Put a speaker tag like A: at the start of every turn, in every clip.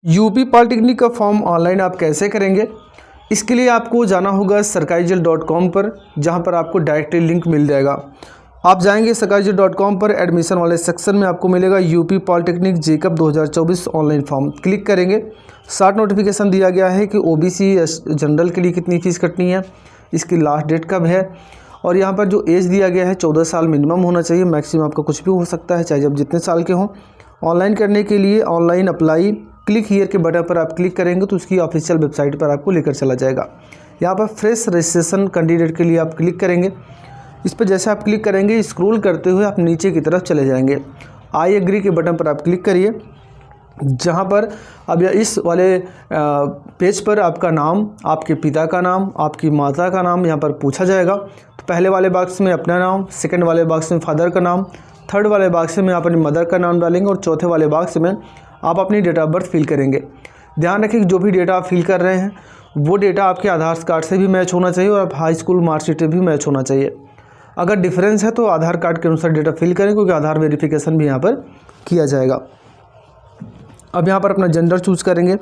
A: UP polytechnic का form online आप कैसे करेंगे, इसके लिए आपको जाना होगा sarkarijal.com पर, जहां पर आपको डायरेक्टली लिंक मिल जाएगा। आप जाएंगे sarkarijal.com पर, एडमिशन वाले सेक्शन में आपको मिलेगा UP polytechnic Jacob 2024 online form. Click करेंगे, शॉर्ट नोटिफिकेशन दिया गया है कि ओबीसी जनरल के लिए कितनी फ़ीस कटनी है, इसकी लास्ट डेट कब है, और यहाँ पर जो एज दिया गया है 14 साल मिनिमम होना चाहिए। मैक्सिमम आपका कुछ भी हो सकता है, चाहे जब जितने साल के हों। ऑनलाइन करने के लिए ऑनलाइन अप्लाई क्लिक हियर के बटन पर आप क्लिक करेंगे तो उसकी ऑफिशियल वेबसाइट पर आपको लेकर चला जाएगा। यहाँ पर फ्रेश रजिस्ट्रेशन कैंडिडेट के लिए आप क्लिक करेंगे। इस पर जैसे आप क्लिक करेंगे, स्क्रॉल करते हुए आप नीचे की तरफ चले जाएंगे। आई एग्री के बटन पर आप क्लिक करिए, जहाँ पर अब इस वाले पेज पर आपका नाम, आपके पिता का नाम, आपकी माता का नाम यहाँ पर पूछा जाएगा। तो पहले वाले बॉक्स में अपना नाम, सेकंड वाले बॉक्स में फादर का नाम, थर्ड वाले बॉक्स में आप अपनी मदर का नाम डालेंगे और चौथे वाले बॉक्स में आप अपनी डेट ऑफ बर्थ फिल करेंगे। ध्यान रखें कि जो भी डेटा आप फिल कर रहे हैं वो डेटा आपके आधार कार्ड से भी मैच होना चाहिए और आप हाई स्कूल मार्कशीट से भी मैच होना चाहिए। अगर डिफरेंस है तो आधार कार्ड के अनुसार डेटा फिल करें, क्योंकि आधार वेरिफिकेशन भी यहाँ पर किया जाएगा। अब यहाँ पर अपना जेंडर चूज़ करेंगे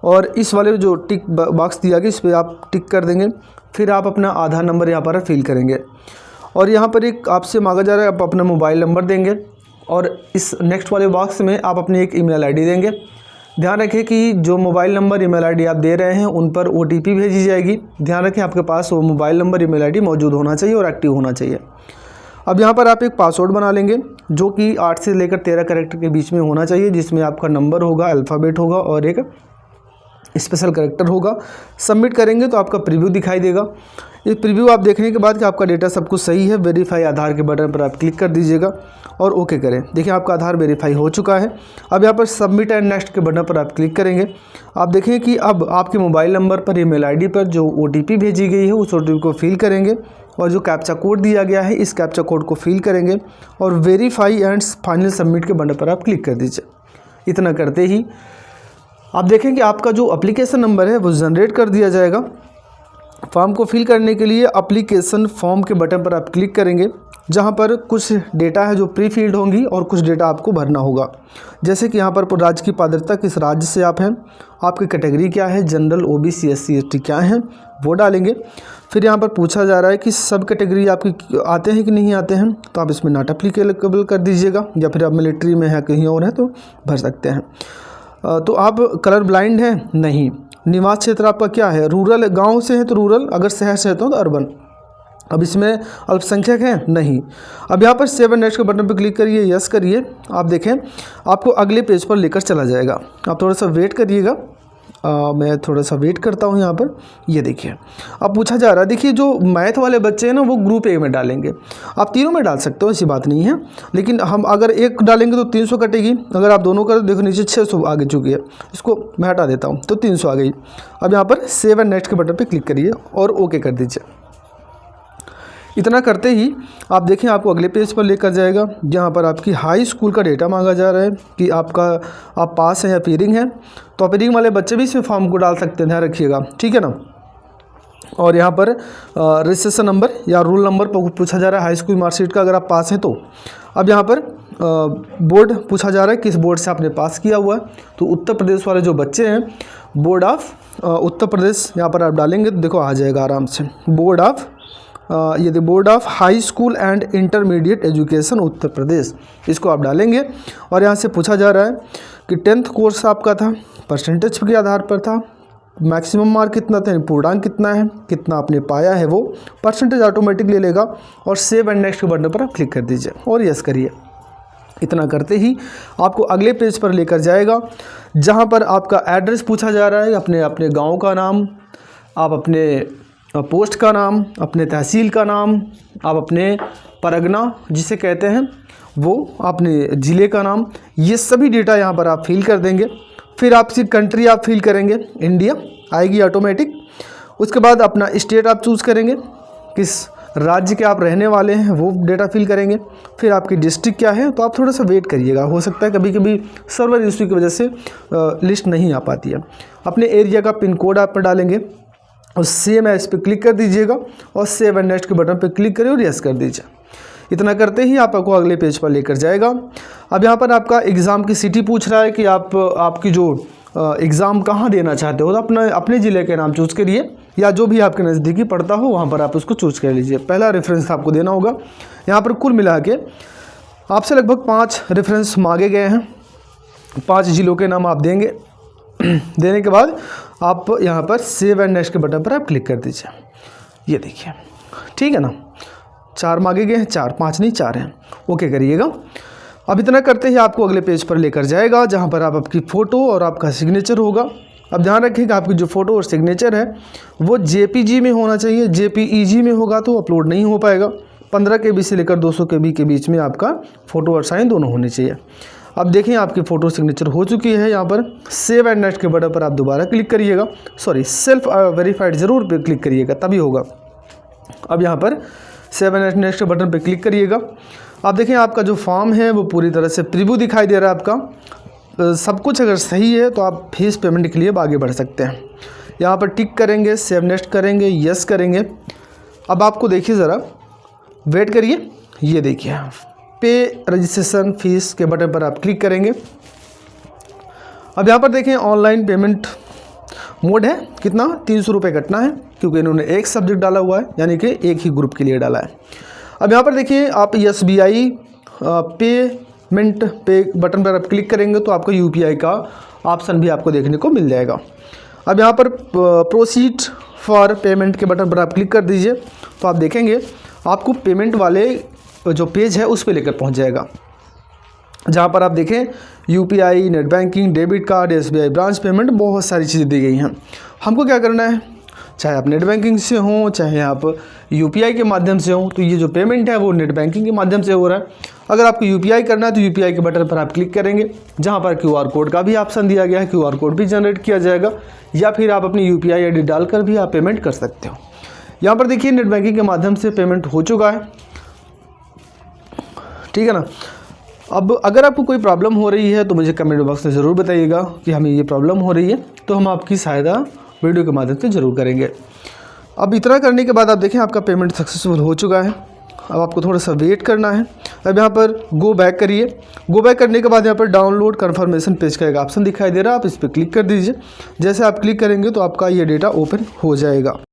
A: और इस वाले जो टिक बॉक्स दिया गया इस पर आप टिक कर देंगे। फिर आप अपना आधार नंबर यहाँ पर फिल करेंगे और यहाँ पर एक आपसे मांगा जा रहा है, आप अपना मोबाइल नंबर देंगे और इस नेक्स्ट वाले बॉक्स में आप अपनी एक ईमेल आईडी देंगे। ध्यान रखें कि जो मोबाइल नंबर ईमेल आईडी आप दे रहे हैं उन पर ओटीपी भेजी जाएगी। ध्यान रखें आपके पास वो मोबाइल नंबर ईमेल आईडी मौजूद होना चाहिए और एक्टिव होना चाहिए। अब यहाँ पर आप एक पासवर्ड बना लेंगे जो कि 8 से लेकर 13 कैरेक्टर के बीच में होना चाहिए, जिसमें आपका नंबर होगा, अल्फ़ाबेट होगा और एक स्पेशल कैरेक्टर होगा। सबमिट करेंगे तो आपका प्रीव्यू दिखाई देगा। ये प्रीव्यू आप देखने के बाद कि आपका डेटा सब कुछ सही है, वेरीफाई आधार के बटन पर आप क्लिक कर दीजिएगा और ओके करें। देखिए आपका आधार वेरीफाई हो चुका है। अब यहाँ पर सबमिट एंड नेक्स्ट के बटन पर आप क्लिक करेंगे। आप देखें कि अब आपके मोबाइल नंबर पर, ईमेल आईडी पर जो ओटीपी भेजी गई है उस ओटीपी को फिल करेंगे और जो कैप्चा कोड दिया गया है इस कैप्चा कोड को फिल करेंगे और वेरीफाई एंड फाइनल सबमिट के बटन पर आप क्लिक कर दीजिए। इतना करते ही आप देखें कि आपका जो एप्लीकेशन नंबर है वो जनरेट कर दिया जाएगा। फॉर्म को फिल करने के लिए एप्लीकेशन फॉर्म के बटन पर आप क्लिक करेंगे, जहां पर कुछ डेटा है जो प्री फील्ड होंगी और कुछ डेटा आपको भरना होगा। जैसे कि यहाँ पर राज्य की पात्रता, किस राज्य से आप हैं, आपकी कैटेगरी क्या है, जनरल, ओबीसी, एससी, एसटी क्या हैं वो डालेंगे। फिर यहाँ पर पूछा जा रहा है कि सब कैटेगरी आपकी आते हैं कि नहीं आते हैं, तो आप इसमें नॉट एप्लीकेबल कर दीजिएगा, या फिर आप मिलिट्री में है, कहीं और है तो भर सकते हैं। तो आप कलर ब्लाइंड हैं, नहीं। निवास क्षेत्र आपका क्या है, रूरल, गांव से है तो रूरल, अगर शहर से है तो अर्बन। अब इसमें अल्पसंख्यक हैं, नहीं। अब यहाँ पर सेव एंड नेक्स्ट के बटन पर क्लिक करिए, यस करिए। आप देखें आपको अगले पेज पर लेकर चला जाएगा। आप थोड़ा सा वेट करिएगा, मैं थोड़ा सा वेट करता हूँ। यहाँ पर ये देखिए अब पूछा जा रहा है, देखिए जो मैथ वाले बच्चे हैं ना वो ग्रुप ए में डालेंगे। आप तीनों में डाल सकते हो, ऐसी बात नहीं है, लेकिन हम अगर एक डालेंगे तो 300 कटेगी। अगर आप दोनों करें तो देखो नीचे 600 आगे चुकी है, इसको मैं हटा देता हूँ तो 300 आ गई। अब यहाँ पर सेव एंड नेक्स्ट के बटन पर क्लिक करिए और ओके कर दीजिए। इतना करते ही आप देखें आपको अगले पेज पर लेकर जाएगा, जहाँ पर आपकी हाई स्कूल का डेटा मांगा जा रहा है कि आप पास हैं या अपीयरिंग हैं। तो अपीयरिंग वाले बच्चे भी इसमें फॉर्म को डाल सकते हैं, ध्यान रखिएगा, ठीक है ना। और यहाँ पर रजिस्ट्रेशन नंबर या रोल नंबर पूछा जा रहा है हाई स्कूल मार्कशीट का, अगर आप पास हैं तो। अब यहाँ पर बोर्ड पूछा जा रहा है, किस बोर्ड से आपने पास किया हुआ है। तो उत्तर प्रदेश वाले जो बच्चे हैं, बोर्ड ऑफ उत्तर प्रदेश, यहाँ पर आप डालेंगे तो देखो आ जाएगा आराम से, बोर्ड ऑफ ये board of high school and intermediate education Uttar Pradesh, इसको आप डालेंगे। और यहाँ से पूछा जा रहा है कि 10th कोर्स आपका था, परसेंटेज के आधार पर था, मैक्सिमम मार्क कितना था, पूर्णांक कितना है, कितना आपने पाया है, वो परसेंटेज ऑटोमेटिक ले लेगा। और सेव एंड नेक्स्ट के बटन पर आप क्लिक कर दीजिए और यस करिए। इतना करते ही आपको अगले पेज पर लेकर जाएगा, जहाँ पर आपका एड्रेस पूछा जा रहा है, अपने गाँव का नाम, आप अपने पोस्ट का नाम, अपने तहसील का नाम, आप अपने परगना जिसे कहते हैं वो, अपने ज़िले का नाम, ये सभी डेटा यहाँ पर आप फिल कर देंगे। फिर आपकी कंट्री आप फिल करेंगे, इंडिया आएगी ऑटोमेटिक। उसके बाद अपना स्टेट आप चूज़ करेंगे, किस राज्य के आप रहने वाले हैं वो डेटा फिल करेंगे। फिर आपकी डिस्ट्रिक्ट क्या है, तो आप थोड़ा सा वेट करिएगा, हो सकता है कभी कभी सर्वर इशू की वजह से लिस्ट नहीं आ पाती है। अपने एरिया का पिन कोड आप डालेंगे और सेम है इस पर क्लिक कर दीजिएगा और सेव एंड नेक्स्ट के बटन पर क्लिक करिए और यस कर दीजिए। इतना करते ही आपको अगले पेज पर लेकर जाएगा। अब यहाँ पर आपका एग्ज़ाम की सिटी पूछ रहा है कि आपकी जो एग्ज़ाम कहाँ देना चाहते हो तो अपने ज़िले के नाम चूज़ करिए, या जो भी आपके नज़दीकी पड़ता हो वहाँ पर आप उसको चूज़ कर लीजिए। पहला रेफरेंस आपको देना होगा। यहाँ पर कुल मिला के आपसे लगभग 5 रेफरेंस मांगे गए हैं। 5 ज़िलों के नाम आप देंगे। देने के बाद आप यहाँ पर सेव एंड नेक्स्ट के बटन पर आप क्लिक कर दीजिए। ये देखिए, ठीक है ना, 4 मांगे गए हैं, 4, 5 नहीं 4 हैं। ओके करिएगा। अब इतना करते ही आपको अगले पेज पर लेकर जाएगा, जहाँ पर आपकी फ़ोटो और आपका सिग्नेचर होगा। अब ध्यान रखिएगा आपकी जो फ़ोटो और सिग्नेचर है वो JPG में होना चाहिए। JPEG में होगा तो अपलोड नहीं हो पाएगा। 15 KB से लेकर 200 KB के बीच में आपका फ़ोटो और साइन दोनों होने चाहिए। अब देखें आपकी फ़ोटो सिग्नेचर हो चुकी है। यहाँ पर सेव एंड नेक्स्ट के बटन पर आप दोबारा क्लिक करिएगा। सॉरी, सेल्फ वेरीफाइड ज़रूर पे क्लिक करिएगा, तभी होगा। अब यहाँ पर सेव एंड नेक्स्ट के बटन पर क्लिक करिएगा। आप देखें आपका जो फॉर्म है वो पूरी तरह से प्रीव्यू दिखाई दे रहा है आपका। सब कुछ अगर सही है तो आप फीस पेमेंट के लिए आगे बढ़ सकते हैं। यहाँ पर टिक करेंगे, सेव नेक्स्ट करेंगे, यस करेंगे। अब आपको देखिए ज़रा वेट करिए, ये देखिए पे रजिस्ट्रेशन फीस के बटन पर आप क्लिक करेंगे। अब यहाँ पर देखें ऑनलाइन पेमेंट मोड है, कितना 300 रुपये कटना है, क्योंकि इन्होंने एक सब्जेक्ट डाला हुआ है, यानी कि एक ही ग्रुप के लिए डाला है। अब यहाँ पर देखिए आप SBI पेमेंट पे बटन पर आप क्लिक करेंगे तो आपको UPI का ऑप्शन भी आपको देखने को मिल जाएगा। अब यहाँ पर प्रोसीड फॉर पेमेंट के बटन पर आप क्लिक कर दीजिए तो आप देखेंगे आपको पेमेंट वाले जो पेज है उस पर लेकर पहुँच जाएगा, जहाँ पर आप देखें UPI, net banking, debit card, SBI branch payment, बहुत सारी चीज़ें दी गई हैं। हमको क्या करना है, चाहे आप नेट बैंकिंग से हों चाहे आप UPI के माध्यम से हों, तो ये जो पेमेंट है वो नेट बैंकिंग के माध्यम से हो रहा है। अगर आपको UPI करना है तो UPI के बटन पर आप क्लिक करेंगे, जहाँ पर QR कोड का भी ऑप्शन दिया गया है, QR कोड भी जनरेट किया जाएगा, या फिर आप अपनी UPI ID डालकर भी आप पेमेंट कर सकते हो। यहाँ पर देखिए नेट बैंकिंग के माध्यम से पेमेंट हो चुका है, ठीक है ना। अब अगर आपको कोई प्रॉब्लम हो रही है तो मुझे कमेंट बॉक्स में ज़रूर बताइएगा कि हमें ये प्रॉब्लम हो रही है, तो हम आपकी सहायता वीडियो के माध्यम से ज़रूर करेंगे। अब इतना करने के बाद आप देखें आपका पेमेंट सक्सेसफुल हो चुका है। अब आपको थोड़ा सा वेट करना है। अब यहाँ पर गो बैक करिए। गो बैक करने के बाद यहाँ पर डाउनलोड कन्फर्मेशन पेज का एक ऑप्शन दिखाई दे रहा है, आप इस पर क्लिक कर दीजिए। जैसे आप क्लिक करेंगे तो आपका ये डेटा ओपन हो जाएगा।